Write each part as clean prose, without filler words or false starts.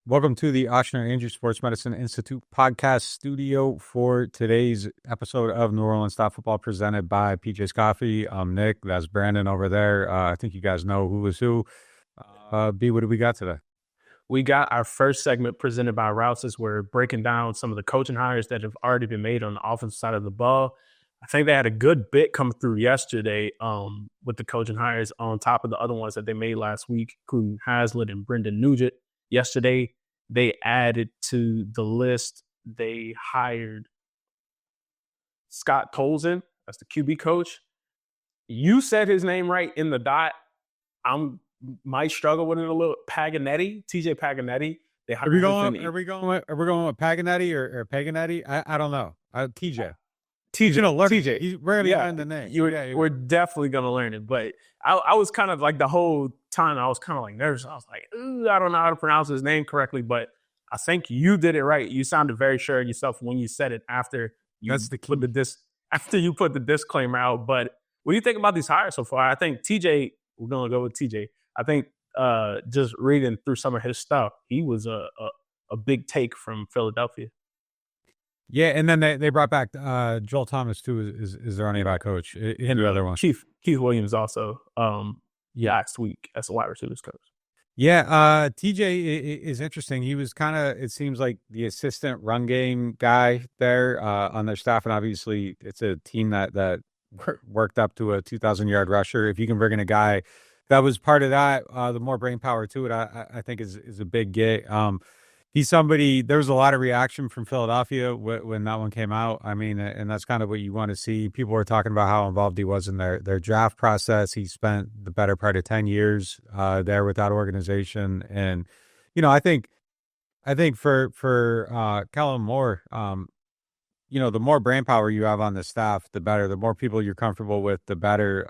Welcome to the Oshner Andrew Sports Medicine Institute podcast studio for today's episode of NewOrleans.Football presented by PJ's Coffee. I'm Nick. That's Brandon over there. I think you guys know who is who. B, what do we got today? We got our first segment presented by Rouse's. We're breaking down some of the coaching hires that have already been made on the offensive side of the ball. I think they had a good bit come through yesterday with the coaching hires on top of the other ones that they made last week, including Hazlitt and Brendan Nugent. Yesterday, they added to the list, they hired Scott Tolzien, that's the QB coach. You said his name right in the dot. Might struggle with it a little. Paganetti, TJ Paganetti. Are we going with Paganetti or Paganetti? I don't know. TJ. TJ. He's rarely learned the name. We're definitely going to learn it. But I was kind of like the whole time, I was kind of like nervous. I was like, I don't know how to pronounce his name correctly. But I think you did it right. You sounded very sure of yourself when you said it after you after you put the disclaimer out. But what do you think about these hires so far? I think TJ, we're going to go with TJ. I think just reading through some of his stuff, he was a big take from Philadelphia. Yeah, and then they brought back Joel Thomas too. Is their running back coach? And the other one, Keith Williams also. Last week as a wide receivers coach. Yeah, TJ is interesting. He was kind of, it seems like the assistant run game guy there on their staff, and obviously it's a team that worked up to a 2,000-yard rusher. If you can bring in a guy that was part of that, the more brain power to it, I think is a big get. He's somebody, there was a lot of reaction from Philadelphia when that one came out. I mean, and that's kind of what you want to see. People were talking about how involved he was in their draft process. He spent the better part of 10 years there with that organization. And, I think for Kellen Moore, the more brain power you have on the staff, the better. The more people you're comfortable with, the better.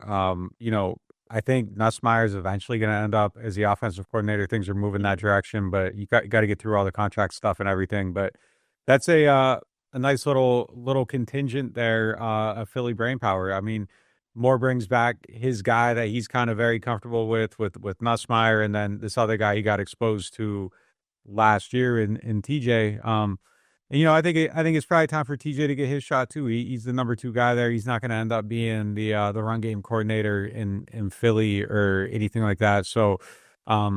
I think Nussmeier is eventually going to end up as the offensive coordinator. Things are moving that direction, but you got to get through all the contract stuff and everything. But that's a nice little contingent there of Philly brainpower. I mean, Moore brings back his guy that he's kind of very comfortable with Nussmeier, and then this other guy he got exposed to last year in TJ. I think it's probably time for TJ to get his shot too. He's the number 2 guy there. He's not going to end up being the run game coordinator in Philly or anything like that. So, I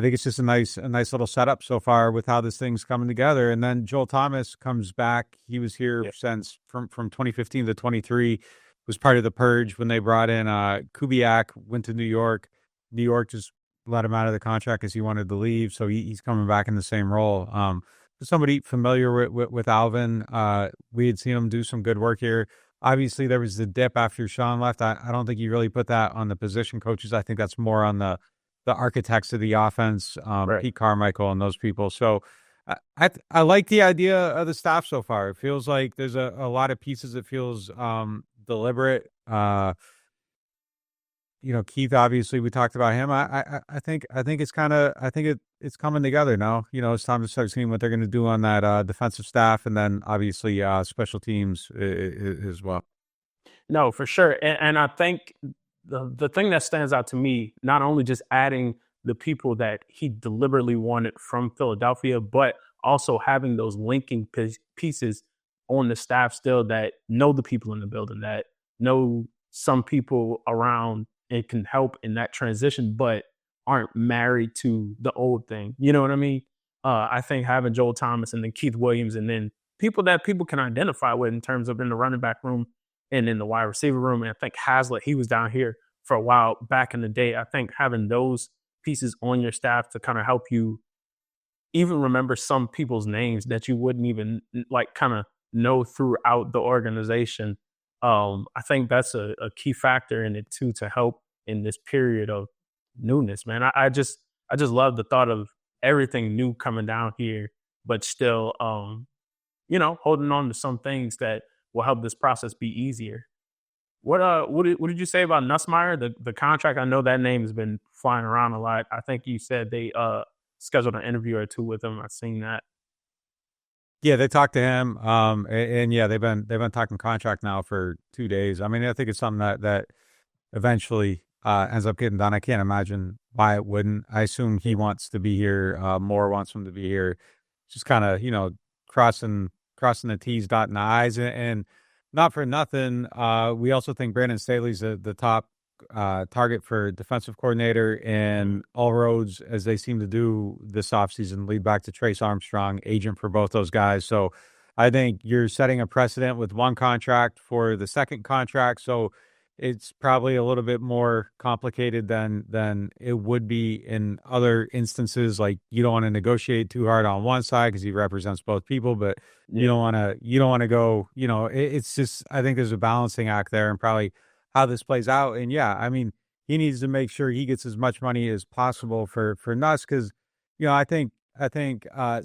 think it's just a nice little setup so far with how this thing's coming together. And then Joel Thomas comes back. He was here since from 2015 to 23. Was part of the purge when they brought in Kubiak. Went to New York. New York just let him out of the contract because he wanted to leave. So he's coming back in the same role. Somebody familiar with Alvin, we had seen him do some good work here. Obviously, there was the dip after Sean left. I don't think you really put that on the position coaches. I think that's more on the architects of the offense, right. Pete Carmichael and those people. So I like the idea of the staff so far. It feels like there's a lot of pieces. It feels deliberate. Keith, obviously we talked about him. I think it's coming together now. It's time to start seeing what they're going to do on that defensive staff, and then obviously special teams as well. No, for sure. And I think the thing that stands out to me, not only just adding the people that he deliberately wanted from Philadelphia, but also having those linking pieces on the staff still that know the people in the building, that know some people around and can help in that transition, but aren't married to the old thing. You know what I mean? I think having Joel Thomas and then Keith Williams and then people that people can identify with in terms of in the running back room and in the wide receiver room. And I think Hazlitt, he was down here for a while back in the day. I think having those pieces on your staff to kind of help you even remember some people's names that you wouldn't even like kind of know throughout the organization. I think that's a key factor in it too, to help in this period of newness, man. I just love the thought of everything new coming down here, but still, holding on to some things that will help this process be easier. What did you say about Nussmeier? The contract, I know that name has been flying around a lot. I think you said they scheduled an interview or two with him. I've seen that. Yeah, they talked to him, and yeah, they've been talking contract now for 2 days. I mean, I think it's something that eventually ends up getting done. I can't imagine why it wouldn't. I assume he Yeah. wants to be here. Moore wants him to be here. Just kind of, crossing crossing the T's, dotting the I's, and not for nothing. We also think Brandon Staley's the top target for defensive coordinator, Mhm. and all roads, as they seem to do this offseason, lead back to Trace Armstrong, agent for both those guys. So I think you're setting a precedent with one contract for the second contract. So it's probably a little bit more complicated than it would be in other instances. Like, you don't want to negotiate too hard on one side because he represents both people, but Yeah. you don't want to go, it's just, I think there's a balancing act there, and probably how this plays out. And yeah, I mean, he needs to make sure he gets as much money as possible for Nuss, because I think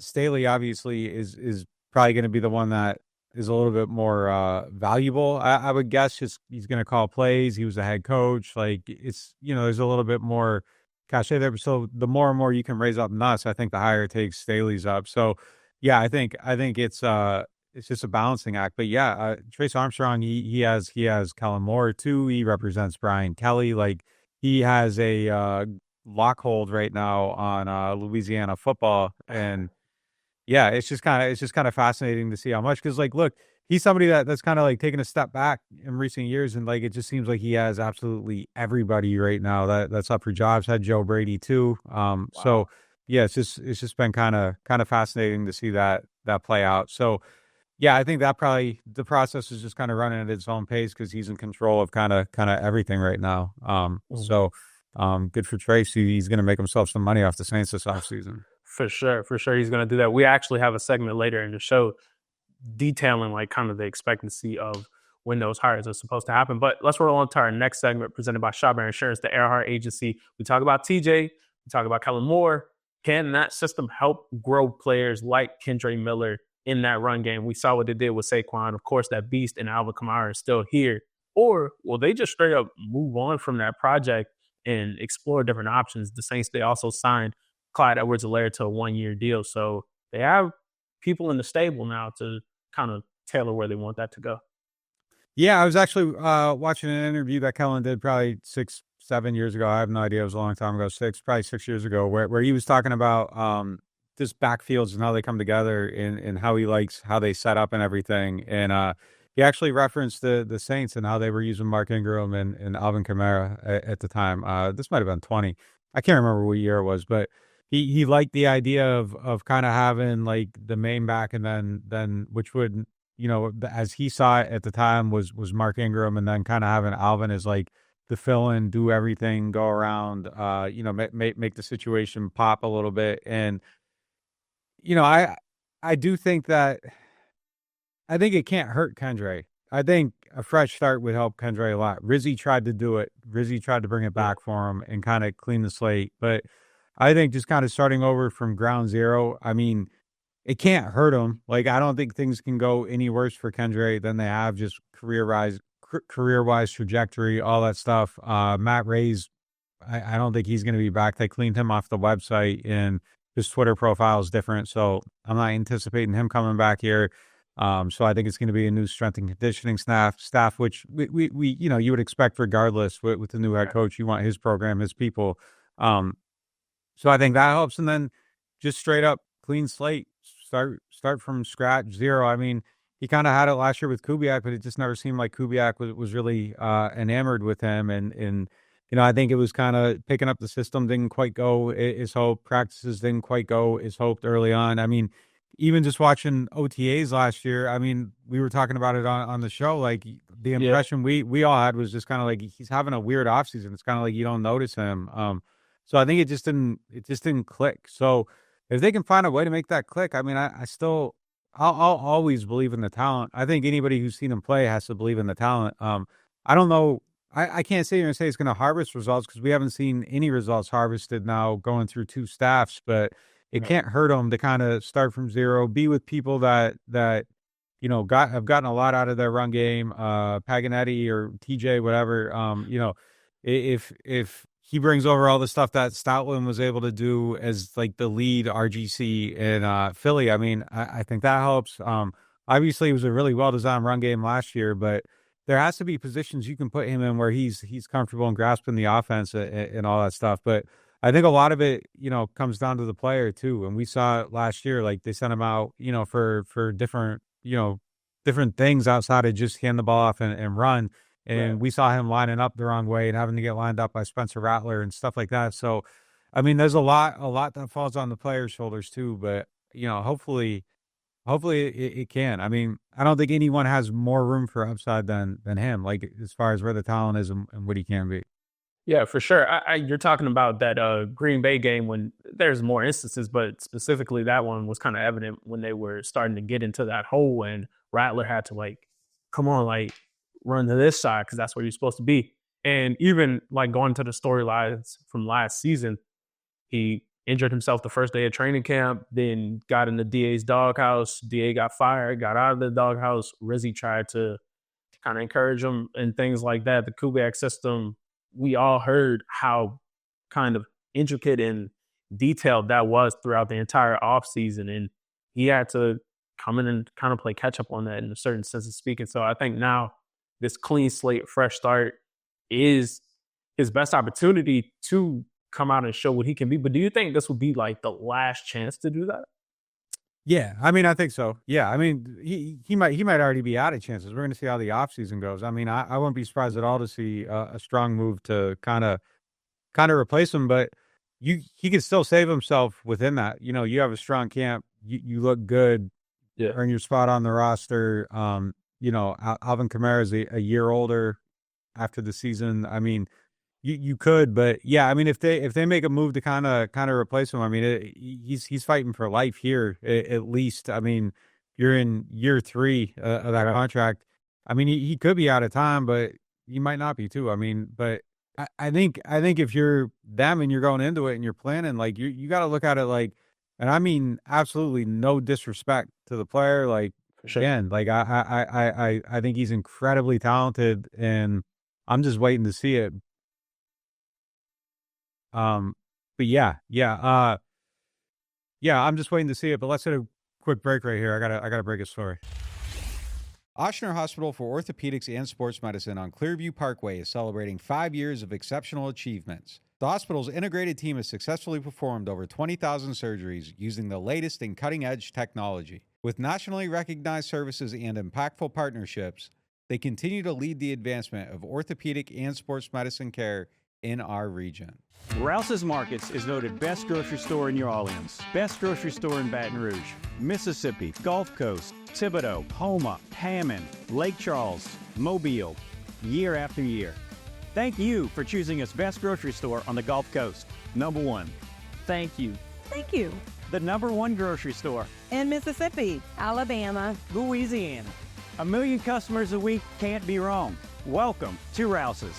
Staley obviously is probably going to be the one that is a little bit more valuable. I would guess, just he's going to call plays. He was a head coach. Like, it's, there's a little bit more cachet there. So the more and more you can raise up Nuss, I think the higher it takes Staley's up. So yeah, I think it's just a balancing act. But yeah, Trace Armstrong, he has Kellen Moore too. He represents Brian Kelly. Like, he has a lock hold right now on Louisiana football. And yeah, it's just kind of fascinating to see how much, because, like, look, he's somebody that's kind of like taken a step back in recent years, and like it just seems like he has absolutely everybody right now that's up for jobs. Had Joe Brady too. So Wow. yeah, it's just been kind of fascinating to see that play out. So yeah, I think that probably the process is just kind of running at its own pace because he's in control of kind of everything right now. Mhm. Good for Tracy. He's going to make himself some money off the Saints this offseason. For sure, for sure, he's going to do that. We actually have a segment later in the show detailing like kind of the expectancy of when those hires are supposed to happen. But let's roll on to our next segment presented by Shawbear Insurance, the Earhart Agency. We talk about TJ, we talk about Kellen Moore. Can that system help grow players like Kendre Miller in that run game? We saw what they did with Saquon. Of course, that beast and Alvin Kamara is still here. Or will they just straight up move on from that project and explore different options? The Saints, they also signed Clyde Edwards-Helaire to a 1-year deal. So they have people in the stable now to kind of tailor where they want that to go. Yeah, I was actually watching an interview that Kellen did probably 6, 7 years ago. I have no idea. It was a long time ago. Probably 6 years ago, where he was talking about just backfields and how they come together, and how he likes how they set up and everything. And he actually referenced the Saints and how they were using Mark Ingram and Alvin Kamara at the time. This might have been 20. I can't remember what year it was, but he liked the idea of kind of having like the main back, and then which would, as he saw it at the time, was Mark Ingram, and then kind of having Alvin as like the fill in, do everything, go around, make the situation pop a little bit. And you know, I do think that I think it can't hurt Kendre. I think a fresh start would help Kendre a lot. Rizzy tried to do it. Rizzy tried to bring it Yeah. back for him and kind of clean the slate. But I think just kind of starting over from ground zero, I mean, it can't hurt him. Like, I don't think things can go any worse for Kendre than they have, just career wise trajectory, all that stuff. Matt Ray's, I don't think he's going to be back. They cleaned him off the website, and his Twitter profile is different. So I'm not anticipating him coming back here. So I think it's going to be a new strength and conditioning staff, which we you would expect regardless with the new head Right. coach. You want his program, his people. Um, so I think that helps. And then just straight up clean slate, start from scratch, zero. I mean, he kind of had it last year with Kubiak, but it just never seemed like Kubiak was really enamored with him. And I think it was kind of picking up the system didn't quite go as hoped. Practices didn't quite go as hoped early on. I mean, even just watching OTAs last year, I mean, we were talking about it on the show. Like, the Yeah. impression we all had was just kind of like he's having a weird offseason. It's kind of like you don't notice him. So I think it just didn't click. So if they can find a way to make that click, I mean, I'll always believe in the talent. I think anybody who's seen him play has to believe in the talent. I don't know. I can't sit here and say it's going to harvest results because we haven't seen any results harvested now going through two staffs, but it Right. can't hurt them to kind of start from zero, be with people that have gotten a lot out of their run game, Paganetti or TJ, whatever. If he brings over all the stuff that Stoutland was able to do as like the lead RGC in Philly, I mean, I think that helps. Obviously, it was a really well designed run game last year, but there has to be positions you can put him in where he's comfortable and grasping the offense and all that stuff. But I think a lot of it, comes down to the player too. And we saw it last year, like they sent him out, for different, different things outside of just hand the ball off and run. Right. And we saw him lining up the wrong way and having to get lined up by Spencer Rattler and stuff like that. So, I mean, there's a lot that falls on the player's shoulders too. But hopefully it can. I mean, I don't think anyone has more room for upside than him. Like as far as where the talent is and what he can be. Yeah, for sure. You're talking about that Green Bay game when there's more instances, but specifically that one was kind of evident when they were starting to get into that hole and Rattler had to like, come on, like run to this side because that's where you're supposed to be. And even like going to the storylines from last season, he injured himself the first day of training camp, then got in the DA's doghouse. DA got fired, got out of the doghouse. Rizzy tried to kind of encourage him and things like that. The Kubiak system, we all heard how kind of intricate and detailed that was throughout the entire offseason. And he had to come in and kind of play catch up on that in a certain sense of speaking. So I think now this clean slate, fresh start is his best opportunity to come out and show what he can be. But do you think this would be like the last chance to do that? Yeah, I mean, I think so. Yeah, I mean, he might already be out of chances. We're going to see how the offseason goes. I mean, I wouldn't be surprised at all to see a strong move to kind of replace him, but he can still save himself within that. You have a strong camp. You look good. Yeah. Earn your spot on the roster. Alvin Kamara is a year older after the season. I mean, you could, but yeah, I mean, if they make a move to kind of replace him, I mean, he's fighting for life here at least. I mean, you're in year 3 of that contract. I mean, he could be out of time, but he might not be too. I mean, but I think if you're them and you're going into it and you're planning, like you got to look at it like, and I mean, absolutely no disrespect to the player. Like For sure. again, like I think he's incredibly talented, and I'm just waiting to see it. But yeah, I'm just waiting to see it. But let's hit a quick break right here. I gotta break a story. Ochsner Hospital for Orthopedics and Sports Medicine on Clearview Parkway is celebrating 5 years of exceptional achievements. The hospital's integrated team has successfully performed over 20,000 surgeries using the latest in cutting-edge technology. With nationally recognized services and impactful partnerships, they continue to lead the advancement of orthopedic and sports medicine care in our region. Rouse's Markets is voted best grocery store in New Orleans, best grocery store in Baton Rouge, Mississippi, Gulf Coast, Thibodaux, Houma, Hammond, Lake Charles, Mobile, year after year. Thank you for choosing us best grocery store on the Gulf Coast. Number 1. Thank you. Thank you. The number 1 grocery store In Mississippi, Alabama, Louisiana. 1 million customers a week can't be wrong. Welcome to Rouse's.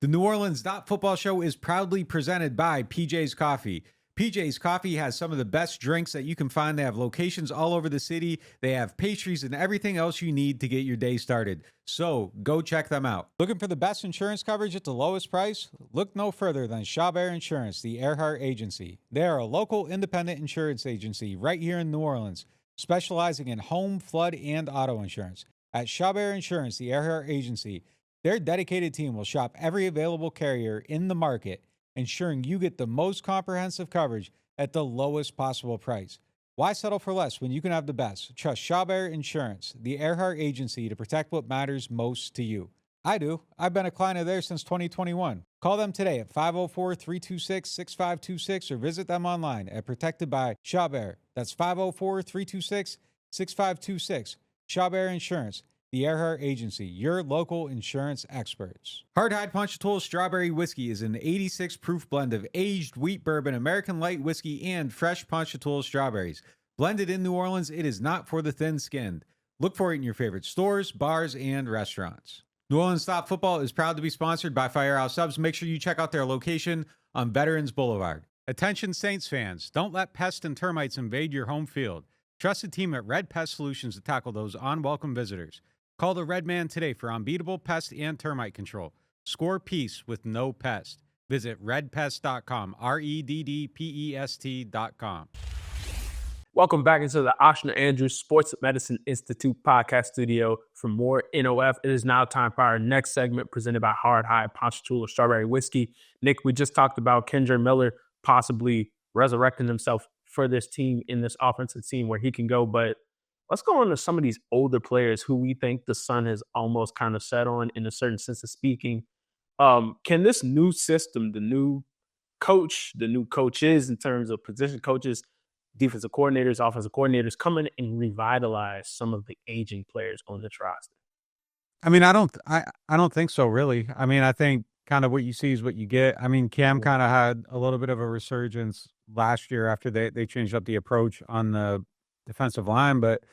The NewOrleans.Football show is proudly presented by PJ's Coffee. PJ's Coffee has some of the best drinks that you can find. They have locations all over the city. They have pastries and everything else you need to get your day started. So go check them out. Looking for the best insurance coverage at the lowest price? Look no further than Chabert Insurance, the Earhart Agency. They are a local independent insurance agency right here in New Orleans, specializing in home, flood, and auto insurance. At Chabert Insurance, the Earhart Agency, their dedicated team will shop every available carrier in the market, ensuring you get the most comprehensive coverage at the lowest possible price. Why settle for less when you can have the best? Trust Chabert Insurance, the Earhart Agency, to protect what matters most to you. I do. I've been a client of theirs since 2021. Call them today at 504-326-6526 or visit them online at Protected by Chabert. That's 504-326-6526. Chabert Insurance, the Earhart Agency, your local insurance experts. Hardhide Ponchatoula Strawberry Whiskey is an 86 proof blend of aged wheat bourbon, American light whiskey, and fresh Ponchatoula strawberries. Blended in New Orleans, it is not for the thin-skinned. Look for it in your favorite stores, bars, and restaurants. NewOrleans.Football is proud to be sponsored by Firehouse Subs. Make sure you check out their location on Veterans Boulevard. Attention Saints fans, don't let pests and termites invade your home field. Trust the team at Red Pest Solutions to tackle those unwelcome visitors. Call the Red Man today for unbeatable pest and termite control. Score peace with no pest. Visit redpest.com, REDDPEST.com. Welcome back into the Oshner Andrews Sports Medicine Institute podcast studio for more NOF. It is now time for our next segment presented by Hard High Ponchatoula Strawberry Whiskey. Nick, we just talked about Kendre Miller possibly resurrecting himself for this team in this offensive team where he can go. But let's go on to some of these older players who we think the sun has almost kind of set on in a certain sense of speaking. Can this new system, the new coaches in terms of position coaches, defensive coordinators, offensive coordinators, come in and revitalize some of the aging players on this roster? I mean, I don't think so, really. I mean, I think kind of what you see is what you get. I mean, Cam kind of had a little bit of a resurgence last year after they changed up the approach on the defensive line, but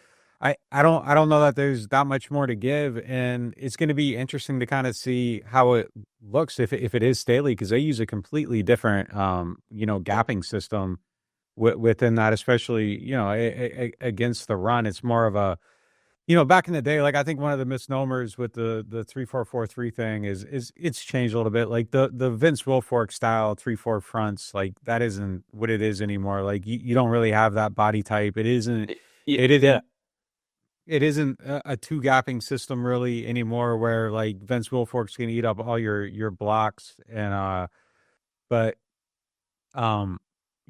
I don't know that there's that much more to give, and it's going to be interesting to kind of see how it looks if it is Staley, because they use a completely different gapping system within that, especially against the run. It's more of a back in the day, like I think one of the misnomers with the 3-4-4-3 thing is it's changed a little bit. Like the Vince Wilfork style 3-4 fronts, like that isn't what it is anymore. Like you don't really have that body type. It isn't. It isn't. Yeah. It isn't a two gapping system really anymore, where like Vince Wilfork's going to eat up all your blocks but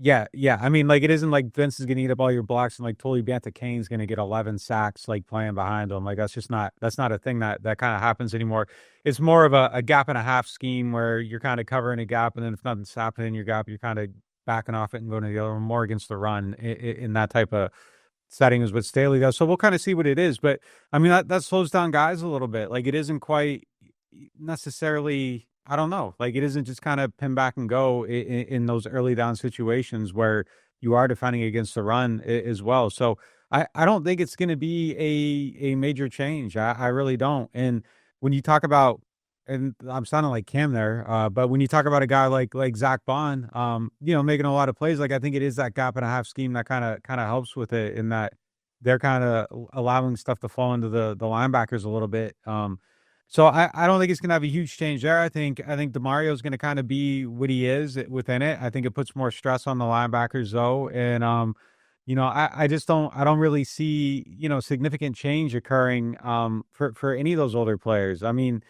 yeah. I mean, like it isn't like Vince is going to eat up all your blocks and like Tully Banta-Kane's going to get 11 sacks like playing behind him. Like that's not a thing that kind of happens anymore. It's more of a gap and a half scheme where you're kind of covering a gap, and then if nothing's happening in your gap, you're kind of backing off it and going to the other one, more against the run in that type of setting is what Staley does. So we'll kind of see what it is. But I mean, that slows down guys a little bit. Like it isn't quite necessarily, I don't know, like it isn't just kind of pin back and go in those early down situations where you are defending against the run as well. So I don't think it's going to be a major change. I really don't. And when you talk about, and I'm sounding like Cam there, but when you talk about a guy like Zach Bond, making a lot of plays, like I think it is that gap and a half scheme that kind of helps with it, in that they're kind of allowing stuff to fall into the linebackers a little bit. So I don't think it's going to have a huge change there. I think DeMario is going to kind of be what he is within it. I think it puts more stress on the linebackers though, and I don't really see significant change occurring for any of those older players. I mean,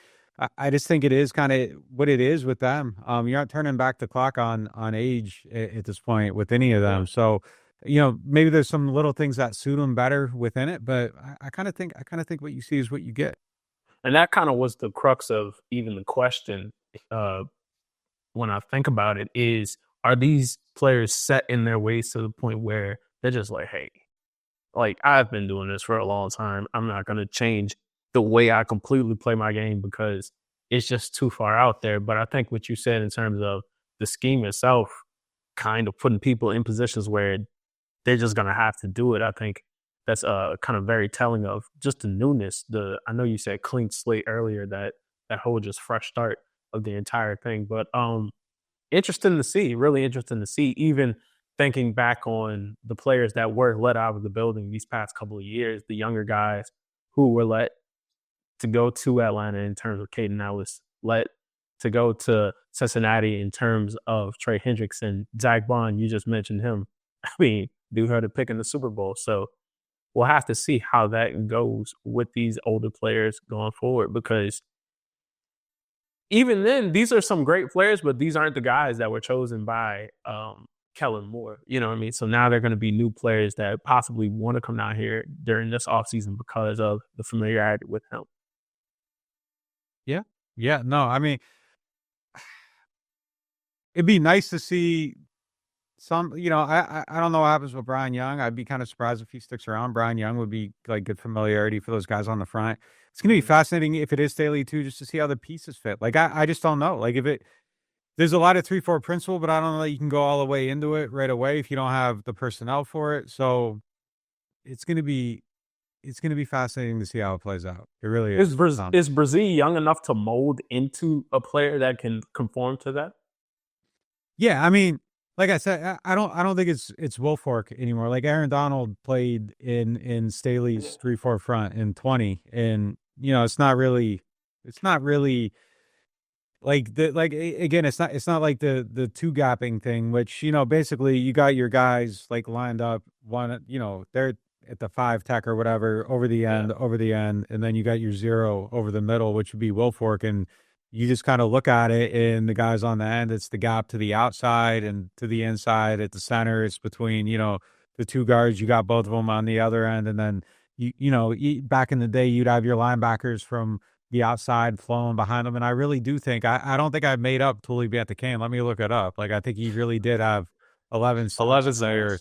I just think it is kind of what it is with them. You're not turning back the clock on age at this point with any of them. So, maybe there's some little things that suit them better within it, but I kind of think what you see is what you get. And that kind of was the crux of even the question when I think about it is, are these players set in their ways to the point where they're just like, hey, like I've been doing this for a long time. I'm not going to change the way I completely play my game because it's just too far out there. But I think what you said in terms of the scheme itself, kind of putting people in positions where they're just going to have to do it, I think that's kind of very telling of just the newness. I know you said clean slate earlier, that whole just fresh start of the entire thing. But interesting to see, really interesting to see, even thinking back on the players that were let out of the building these past couple of years, the younger guys who were let to go to Atlanta in terms of Caden Ellis, let to go to Cincinnati in terms of Trey Hendrickson, Zach Bond, you just mentioned him. I mean, dude heard a pick in the Super Bowl. So we'll have to see how that goes with these older players going forward, because even then, these are some great players, but these aren't the guys that were chosen by Kellen Moore. You know what I mean? So now they're going to be new players that possibly want to come down here during this offseason because of the familiarity with him. Yeah. No, I mean, it'd be nice to see some, I don't know what happens with Brian Young. I'd be kind of surprised if he sticks around. Brian Young would be like good familiarity for those guys on the front. It's going to be fascinating if it is Staley too, just to see how the pieces fit. Like, I just don't know. Like there's a lot of 3-4 principle, but I don't know that you can go all the way into it right away if you don't have the personnel for it. So it's going to be fascinating to see how it plays out. It really is. Is Brazil young enough to mold into a player that can conform to that? Yeah, I mean, like I said, I don't think it's Wilfork anymore. Like Aaron Donald played in Staley's 3-4 front in 20, and it's not really Again, it's not like the two gapping thing, which, basically you got your guys like lined up one, they're at the five tech or whatever over the end, and then you got your zero over the middle, which would be Wilfork, and you just kind of look at it, and the guys on the end, it's the gap to the outside and to the inside. At the center, it's between the two guards. You got both of them on the other end, and then back in the day, you'd have your linebackers from the outside flowing behind them. And I really do think I don't think I made up Tully be at the can. Let me look it up. Like, I think he really did have 11 there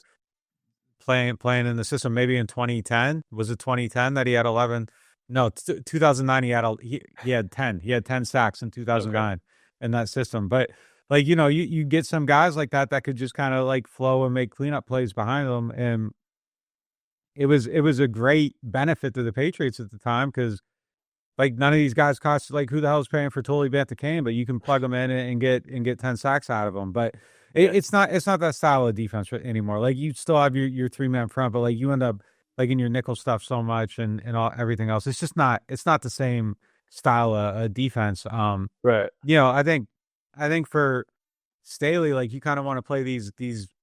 playing in the system. Maybe in 2010, was it 2010 that he had 11? No, 2009 he had 10. He had 10 sacks in 2009 in that system. But like, you get some guys like that could just kind of like flow and make cleanup plays behind them, and it was a great benefit to the Patriots at the time, because like none of these guys cost, like, who the hell is paying for Tully Bantacane, but you can plug them in and get 10 sacks out of them. But it's not that style of defense anymore. Like, you still have your 3-man front, but like you end up like in your nickel stuff so much and everything else. It's just not the same style of defense. Right. I think for Staley, like, you kind of want to play these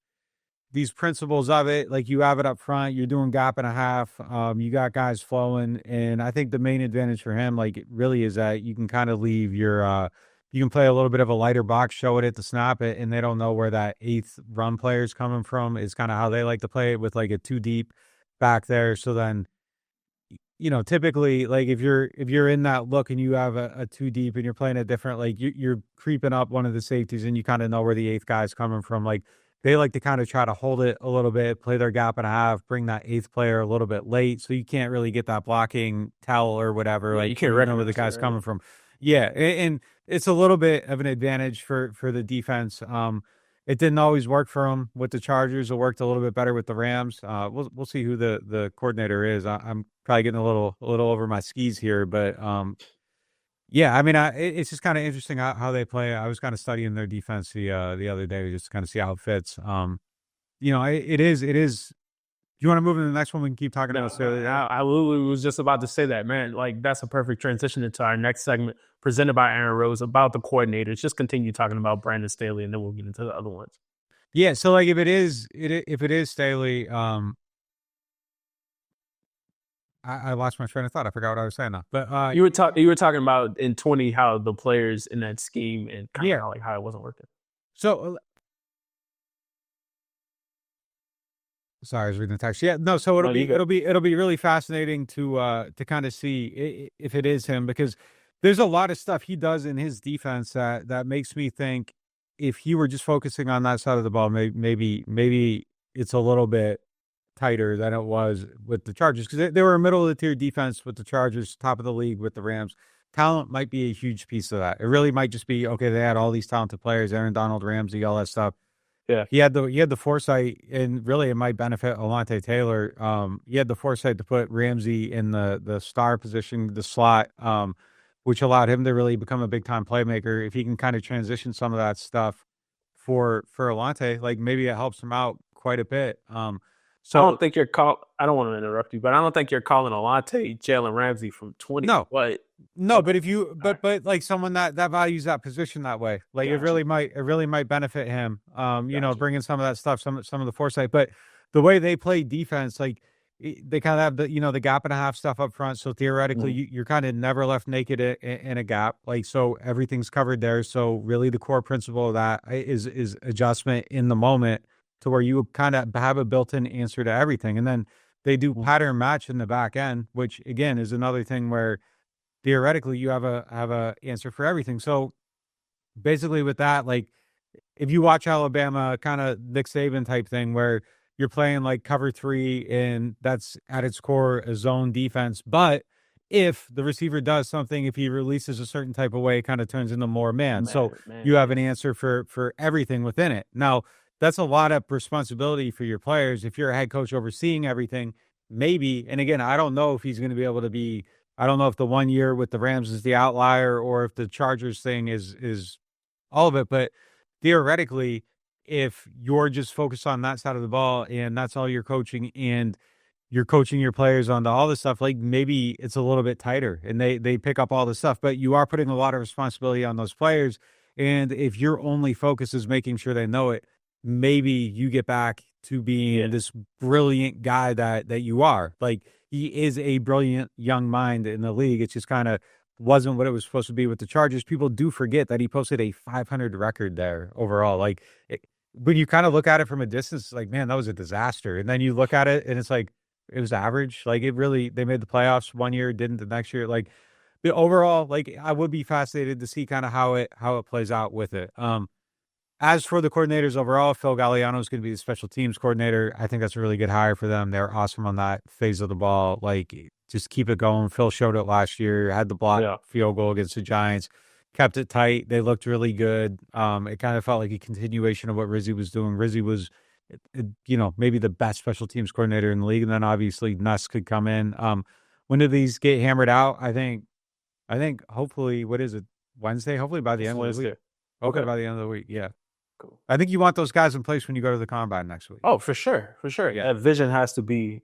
principles of it. Like, you have it up front, you're doing gap and a half, you got guys flowing, and I think the main advantage for him, like, it really is that you can kind of leave your you can play a little bit of a lighter box, show it at the snap, and they don't know where that eighth run player is coming from. Is kind of how they like to play it, with like a too deep back there. So then, typically, like, if you're in that look and you have a too deep and you're playing it different, like, you're creeping up one of the safeties and you kind of know where the eighth guy's coming from. Like, they like to kind of try to hold it a little bit, play their gap and a half, bring that eighth player a little bit late, so you can't really get that blocking tell or whatever. Yeah, like, you can't know where the guy's right? coming from. Yeah, and it's a little bit of an advantage for the defense. It didn't always work for them with the Chargers. It worked a little bit better with the Rams. We'll see who the coordinator is. I'm probably getting a little over my skis here, but yeah, I mean, it's just kind of interesting how they play. I was kind of studying their defense the other day just to kind of see how it fits. It is. Do you want to move to the next one? We can keep talking about it. I literally was just about to say that, man. Like, that's a perfect transition into our next segment, presented by Aaron Rose, about the coordinators. Just continue talking about Brandon Staley, and then we'll get into the other ones. Yeah. So, like, if it is Staley, I lost my train of thought. I forgot what I was saying now. But you were talking about in 20 how the players in that scheme and kind of like how it wasn't working. So, sorry, I was reading the text. Yeah, no. So it'll be really fascinating to kind of see if it is him, because there's a lot of stuff he does in his defense that makes me think, if he were just focusing on that side of the ball, maybe it's a little bit tighter than it was with the Chargers, because they were a middle of the tier defense with the Chargers, top of the league with the Rams. Talent might be a huge piece of that. It really might just be, okay, they had all these talented players, Aaron Donald, Ramsey, all that stuff. Yeah, he had the foresight, and really it might benefit Alontae Taylor. He had the foresight to put Ramsey in the star position, the slot, which allowed him to really become a big time playmaker. If he can kind of transition some of that stuff for Alontae, like, maybe it helps him out quite a bit. So I don't think you're I don't want to interrupt you, but I don't think you're calling Alontae Jalen Ramsey from 20. No, but if you but like someone that values that position that way, like, it really might benefit him. Bringing some of that stuff, some of the foresight. But the way they play defense, like, they kind of have the gap and a half stuff up front. So theoretically, you're kind of never left naked in a gap. Like, so everything's covered there. So really, the core principle of that is adjustment in the moment, to where you kind of have a built-in answer to everything. And then they do pattern match in the back end, which again is another thing where theoretically you have a answer for everything. So basically with that, like, if you watch Alabama, kind of Nick Saban type thing, where you're playing like cover 3, and that's at its core a zone defense. But if the receiver does something, if he releases a certain type of way, it kind of turns into more man. So you have an answer for everything within it. Now, that's a lot of responsibility for your players. If you're a head coach overseeing everything, maybe, and again, I don't know if he's going to be able to be, I don't know if the 1 year with the Rams is the outlier, or if the Chargers thing is all of it. But theoretically, if you're just focused on that side of the ball and that's all you're coaching, and you're coaching your players on all this stuff, like maybe it's a little bit tighter and they pick up all this stuff, but you are putting a lot of responsibility on those players. And if your only focus is making sure they know it, maybe you get back to being this brilliant guy that you are. Like, he is a brilliant young mind in the league. It's just kind of wasn't what it was supposed to be with the Chargers. People do forget that he posted a 500 record there overall. Like, when you kind of look at it from a distance, like, man, that was a disaster. And then you look at it and it's like, it was average. Like, it really, they made the playoffs one year, didn't the next year. Like, the overall, like, I would be fascinated to see kind of how it plays out with it. As for the coordinators overall, Phil Galliano is going to be the special teams coordinator. I think that's a really good hire for them. They're awesome on that phase of the ball. Like, just keep it going. Phil showed it last year, had the block field goal against the Giants, kept it tight. They looked really good. It kind of felt like a continuation of what Rizzi was doing. Rizzi was, maybe the best special teams coordinator in the league. And then obviously Nuss could come in. When do these get hammered out? I think hopefully, what is it, Wednesday? Hopefully by the end of the week. Okay, by the end of the week, yeah. Cool. I think you want those guys in place when you go to the combine next week. Oh, for sure. Yeah. That vision has to be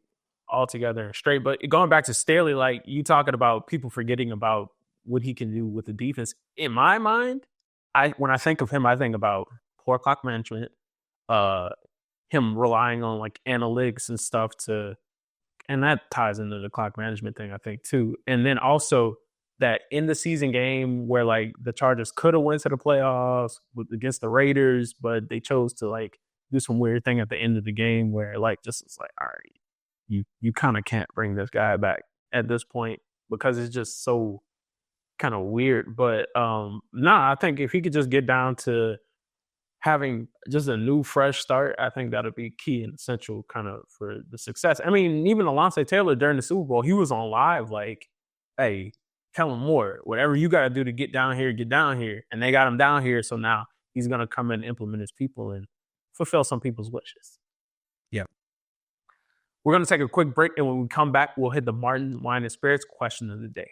all together and straight. But going back to Staley, like, you talking about people forgetting about what he can do with the defense. In my mind, when I think of him, I think about poor clock management, him relying on like analytics and stuff and that ties into the clock management thing, I think, too. And then also that in the season game where like the Chargers could have went to the playoffs against the Raiders, but they chose to like do some weird thing at the end of the game where like just it's like, all right, you kind of can't bring this guy back at this point because it's just so kind of weird. But I think if he could just get down to having just a new fresh start, I think that'll be key and essential kind of for the success. I mean, even Alontae Taylor during the Super Bowl, he was on live like, hey, tell him more. Whatever you got to do to get down here, get down here. And they got him down here. So now he's going to come in and implement his people and fulfill some people's wishes. Yeah. We're going to take a quick break. And when we come back, we'll hit the Martin Wine and Spirits question of the day.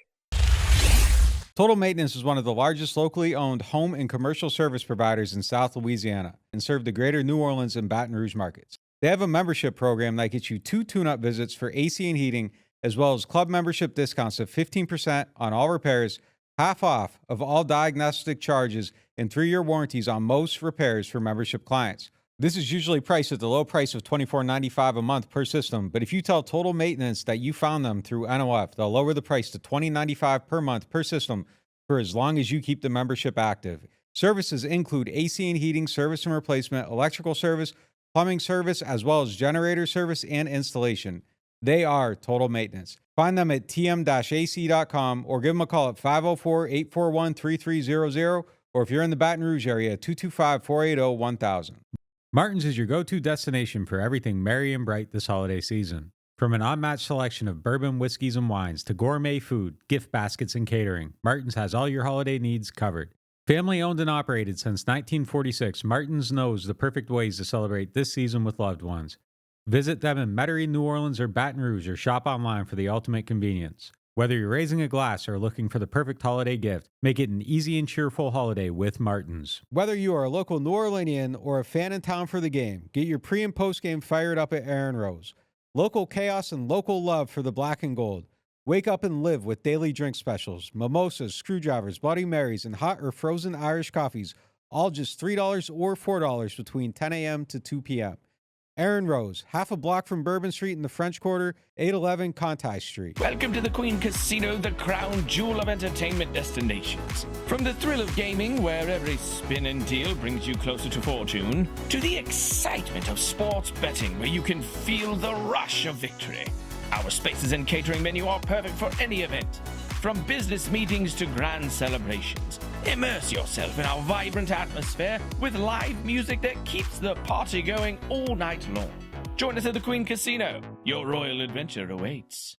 Total Maintenance is one of the largest locally owned home and commercial service providers in South Louisiana and serve the greater New Orleans and Baton Rouge markets. They have a membership program that gets you 2 tune-up visits for AC and heating, as well as club membership discounts of 15% on all repairs, half off of all diagnostic charges, and 3-year warranties on most repairs for membership clients. This is usually priced at the low price of $24.95 a month per system, but if you tell Total Maintenance that you found them through NOF, they'll lower the price to $20.95 per month per system for as long as you keep the membership active. Services include AC and heating service and replacement, electrical service, plumbing service, as well as generator service and installation. They are Total Maintenance. Find them at tm-ac.com or give them a call at 504-841-3300, or if you're in the Baton Rouge area, 225-480-1000. Martin's is your go-to destination for everything merry and bright this holiday season. From an unmatched selection of bourbon, whiskeys, and wines to gourmet food, gift baskets, and catering, Martin's has all your holiday needs covered. Family owned and operated since 1946, Martin's knows the perfect ways to celebrate this season with loved ones. Visit them in Metairie, New Orleans, or Baton Rouge, or shop online for the ultimate convenience. Whether you're raising a glass or looking for the perfect holiday gift, make it an easy and cheerful holiday with Martin's. Whether you are a local New Orleanian or a fan in town for the game, get your pre- and post-game fired up at Aaron Rose. Local chaos and local love for the black and gold. Wake up and live with daily drink specials, mimosas, screwdrivers, Bloody Marys, and hot or frozen Irish coffees, all just $3 or $4 between 10 a.m. to 2 p.m. Aaron Rose, half a block from Bourbon Street in the French Quarter, 811 Conti Street. Welcome to the Queen Casino, the crown jewel of entertainment destinations. From the thrill of gaming, where every spin and deal brings you closer to fortune, to the excitement of sports betting, where you can feel the rush of victory. Our spaces and catering menu are perfect for any event. From business meetings to grand celebrations, immerse yourself in our vibrant atmosphere with live music that keeps the party going all night long. Join us at the Queen Casino. Your royal adventure awaits.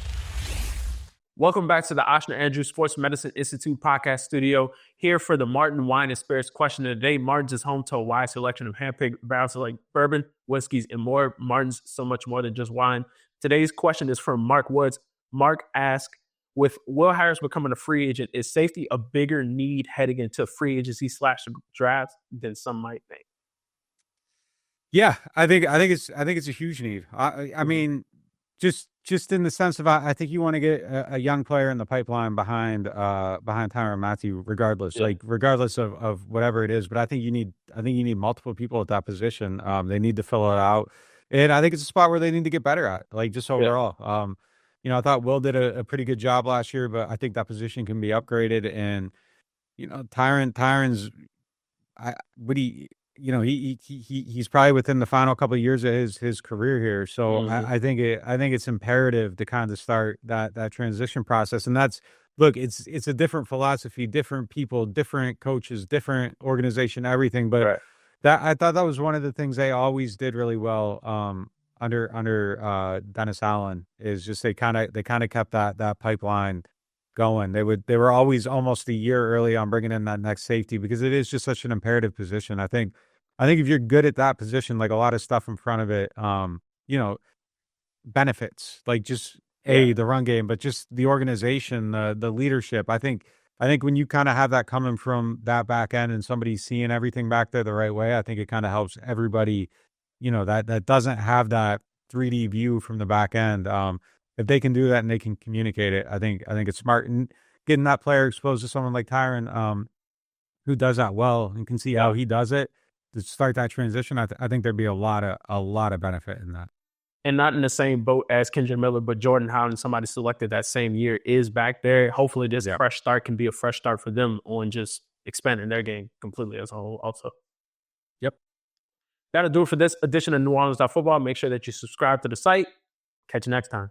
Welcome back to the Oshner Andrews Sports Medicine Institute podcast studio. Here for the Martin Wine and Spirits question of the day. Martin's is home to a wide selection of handpicked barrels of like bourbon, whiskeys, and more. Martin's so much more than just wine. Today's question is from Mark Woods. Mark asks, with Will Harris becoming a free agent, is safety a bigger need heading into free agency / drafts than some might think? Yeah, I think it's a huge need. I mean, Just in the sense of, I think you want to get a young player in the pipeline behind Tyrann Mathieu, regardless, Yeah. regardless of whatever it is. But I think you need multiple people at that position. They need to fill it out, and I think it's a spot where they need to get better at, like, just overall. I thought Will did a pretty good job last year, but I think that position can be upgraded. And Tyrann's, he's probably within the final couple of years of his career here. So I think it's imperative to kind of start that transition process. And look, it's a different philosophy, different people, different coaches, different organization, everything. But I thought that was one of the things they always did really well under Dennis Allen, is just they kind of kept that pipeline going. They were always almost a year early on bringing in that next safety, because it is just such an imperative position. I think if you're good at that position, like, a lot of stuff in front of it, benefits, like, just the run game, but just the organization, the leadership. I think when you kind of have that coming from that back end and somebody seeing everything back there the right way, I think it kind of helps everybody, that doesn't have that 3D view from the back end. If they can do that and they can communicate it, I think it's smart. And getting that player exposed to someone like Tyrann, who does that well and can see how he does it to start that transition, I think there'd be a lot of benefit in that. And not in the same boat as Kendre Miller, but Jordan Howden, somebody selected that same year, is back there. Hopefully this fresh start can be a fresh start for them on just expanding their game completely as a whole also. Yep. That'll do it for this edition of NewOrleans.Football. Make sure that you subscribe to the site. Catch you next time.